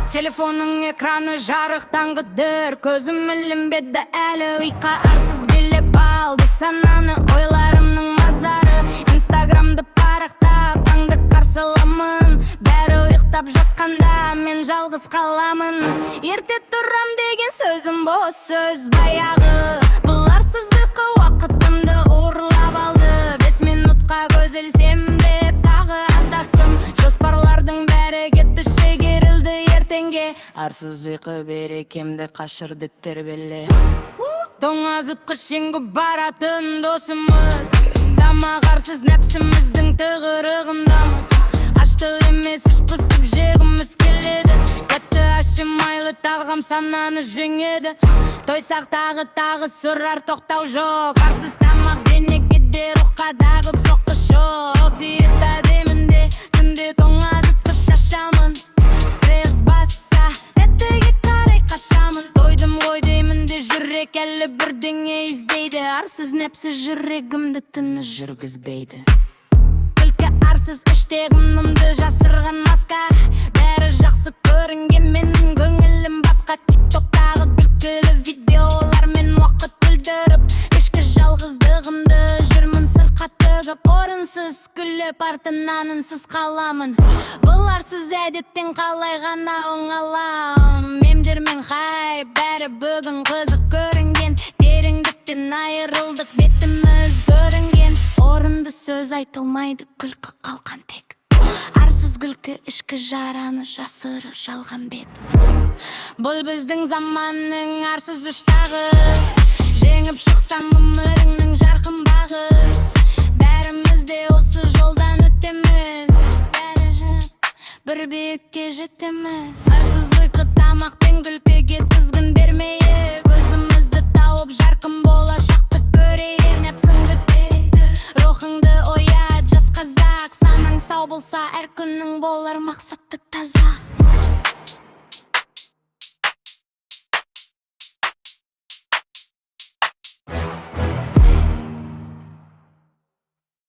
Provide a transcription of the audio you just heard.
Telefonun ekrаны жарықтаңғыдыр, көзім ілінбеді әлі ұйқа арсыз билеп алды сананы ойларымның мазары. Инстаграмды парақтап таңды қарсыламын, бәрі ұйықтап жатқанда мен жалғыз қаламын. Ерте тұрам деген сөзім бос сөз баяғы, бұл арсыз ұйқы уақытымды ұрлап алды. 5 минутқа көз ілсем деп тағы адастым, жоспарлардың бәрі кетті шегерілді ертеңге. Арсыз ұйқы берекемді қашырды тербеле. Тоңазытқыш жеңіп баратын досымыз, тамақ арсыз нәпсіміздің тығырығындамыз. Аштық емес іш пысып жегіміз келеді, тәтті ащы майлы талғам сананы жеңеді. Тойсақ тағы сұрар тоқтау жоқ, арсыз тамақ денеге де рухқа дағып соққы шоқ. Диета демін де түнде тоңазытқыш шашамын, стресс басса тәттіге қарай қашамын. Тойдым ғой деймін де жүрек әлі бірдеңе іздейді, арсыз нәпсі жүрегімді тыныш жүргізбейді. Күлкі арсыз іштегімімді жасырған маска, бәрі жақсы көрінген менің көңілім басқа. Тиктоктағы күлкілі видеолармен уақыт өлтіріп, ішкі жалғыздығымды жүрмін сыртқа төгіп. Орынсыз күліп артынан үнсіз қаламын, бұл арсыз әдеттен қалай ғана оңалам. Мемдермен хайп бәрі бүгін қызық көрінген, тереңдіктен айырылдық бетіміз көрінген. Орынды сөз айтылмайды, күлкі қалған тек, арсыз күлкі ішкі жараны жасыры жалған бет. Бұл біздің заманның арсыз ұштағы, жеңіп шықсам өміріңнің жарқын бағы. Бәріміз де осы жолдан өтеміз, бәрі жып бір биікке жетеміз. Арсыз ұйқы тамақ пен күлкіге тізгін бермейік, өзімізді тауып жарқын болашақты көрейік. Нәпсіңді тейді, рухыңды оят жас қазақ, санаң сау болса әр күнің болар мақсатты таза.